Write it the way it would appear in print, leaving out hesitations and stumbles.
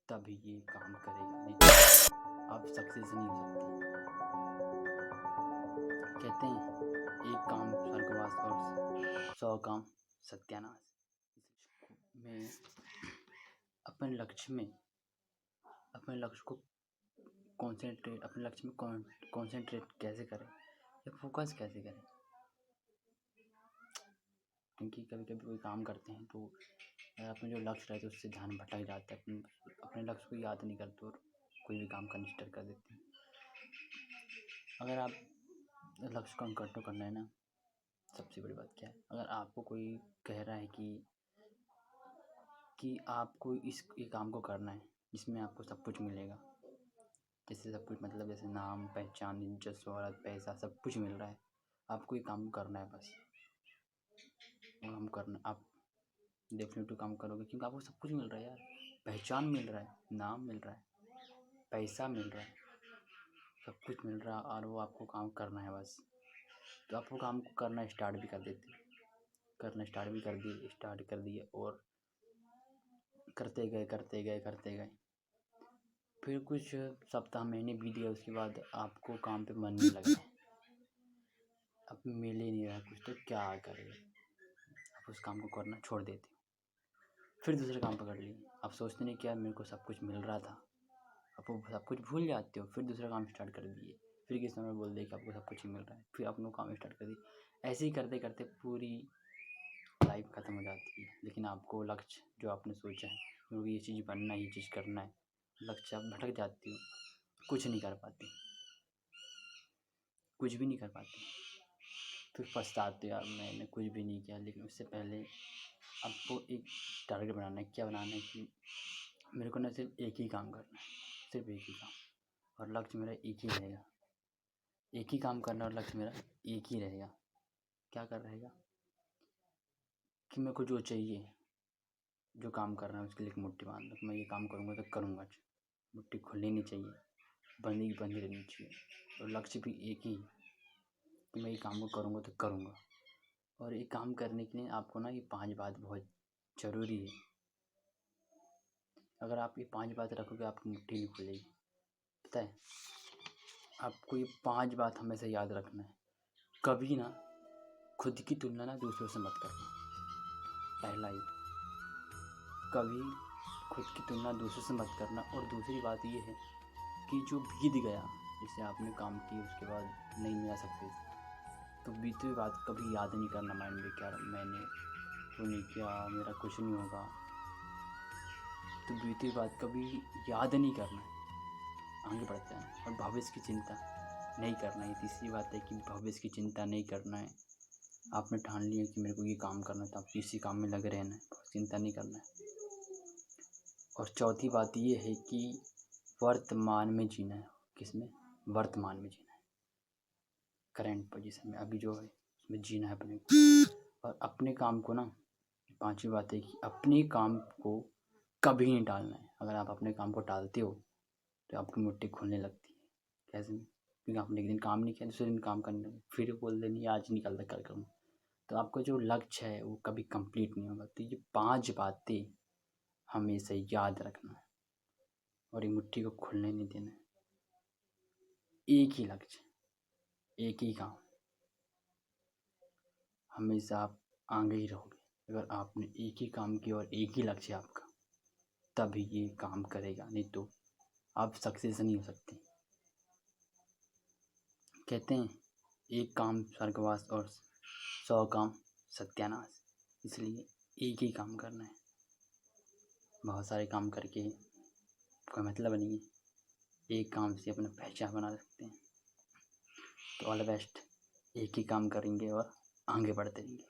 तभी ये काम करेगा, नहीं तो आप सक्सेस नहीं हो सकते। कहते हैं एक काम स्वर्गवास और 100 काम सत्यानाश। मैं अपने लक्ष्य को अपने लक्ष्य में कॉन्सेंट्रेट कैसे करें या फोकस कैसे करें, क्योंकि कभी कभी कोई काम करते हैं तो अपने जो लक्ष्य रहते हैं उससे ध्यान भटक जाता है, अपने लक्ष्य को याद नहीं करते और कोई भी काम करना स्टार्ट कर देते हैं। अगर आप लक्ष्य को कंट्रोल करना है ना, सबसे बड़ी बात क्या है, अगर आपको कोई कह रहा है कि आपको ये काम को करना है जिसमें आपको सब कुछ मिलेगा, जैसे सब कुछ मतलब जैसे नाम, पहचान, इज्जत, शोहरत, पैसा, सब कुछ मिल रहा है, आपको ये काम करना है बस। काम करना, आप डेफिनेटली काम करोगे क्योंकि आपको सब कुछ मिल रहा है यार, पहचान मिल रहा है, नाम मिल रहा है, पैसा मिल रहा है, सब कुछ मिल रहा है और वो आपको काम करना है बस। तो आपको काम को करना स्टार्ट भी कर दिए और करते गए। फिर कुछ सप्ताह, महीने बीत गए, उसके बाद आपको काम पे मन नहीं लग रहा है, अब मिल ही नहीं रहा कुछ, तो क्या करें, आप उस काम को करना छोड़ देते हो, फिर दूसरा काम पकड़ लिए। आप सोचते नहीं क्या मेरे को सब कुछ मिल रहा था, आप वो सब कुछ भूल जाते हो, फिर दूसरा काम स्टार्ट कर दिए, फिर किसी ने बोल दिया कि आपको सब कुछ ही मिल रहा है, फिर आपने काम स्टार्ट कर दिया। ऐसे ही करते करते पूरी लाइफ ख़त्म हो जाती है। लेकिन आपको लक्ष्य जो आपने सोचा है, क्योंकि ये चीज़ बनना है, ये चीज़ करना है, लक्ष्य आप भटक जाती हो, कुछ नहीं कर पाते, कुछ भी नहीं कर पाते, फिर पछताते यार मैंने कुछ भी नहीं किया। लेकिन उससे पहले आपको एक टारगेट बनाना है। क्या बनाना है कि मेरे को ना सिर्फ एक ही काम करना है, सिर्फ एक ही काम, और लक्ष्य मेरा एक ही रहेगा, एक ही काम करना और लक्ष्य मेरा एक ही रहेगा। क्या कर रहेगा कि मेरे को जो चाहिए, जो काम करना है उसके लिए एक मुट्ठी बांध लो, मैं ये काम करूँगा तो करूँगा, मुट्ठी खुलनी नहीं चाहिए, बंधी रहनी चाहिए, और लक्ष्य भी एक ही कि मैं ये काम को करूँगा तो करूँगा। और ये काम करने के लिए आपको ना ये 5 बात बहुत ज़रूरी है। अगर आप ये 5 बात रखोगे आपकी मुट्ठी नहीं खुलेगी। पता है, आपको ये 5 बात हमेशा याद रखना है। कभी ना खुद की तुलना ना दूसरों से मत करना, पहला ही। कभी खुद की तुलना दूसरों से मत करना। और दूसरी बात ये है कि जो बीत गया, जैसे आपने काम किया उसके बाद नहीं मिला सक्सेस, तो बीती हुई बात कभी याद नहीं करना माइंड में, क्या मैंने वो नहीं किया, मेरा कुछ नहीं होगा, तो बीती हुई बात कभी याद नहीं करना है, आगे बढ़ते हैं। और भविष्य की चिंता नहीं करना है। तीसरी बात है कि भविष्य की चिंता नहीं करना है। आपने ठान लिया कि मेरे को ये काम करना है तो आप इसी काम में लगे रहना है, चिंता नहीं करना है। और चौथी बात ये है कि वर्तमान में जीना है। किसमें? वर्तमान में जीना है, करेंट पोजीशन में, अभी जो है उसमें जीना है अपने को। और अपने काम को ना, 5वीं बात है कि अपने काम को कभी नहीं टालना है। अगर आप अपने काम को टालते हो तो आपकी मुट्ठी खुलने लगती है। कैसे? क्योंकि आपने एक दिन काम नहीं किया, दूसरे दिन काम करने लगे, फिर बोल देंगे आज नहीं कल करूँगा, तो आपका जो लक्ष्य है वो कभी कंप्लीट नहीं होगा। तो ये 5 बातें हमेशा याद रखना है और ये मुट्ठी को खुलने नहीं देना है। एक ही लक्ष्य, एक ही काम, हमेशा आप आगे ही रहोगे। अगर आपने एक ही काम किया और एक ही लक्ष्य आपका, तभी ये काम करेगा, नहीं तो आप सक्सेस नहीं हो सकते। कहते हैं एक काम स्वर्गवास और 100 काम सत्यानाश, इसलिए एक ही काम करना है। बहुत सारे काम करके कोई मतलब नहीं है, एक काम से अपना पहचान बना सकते हैं। तो ऑल द बेस्ट, एक ही काम करेंगे और आगे बढ़ते रहेंगे।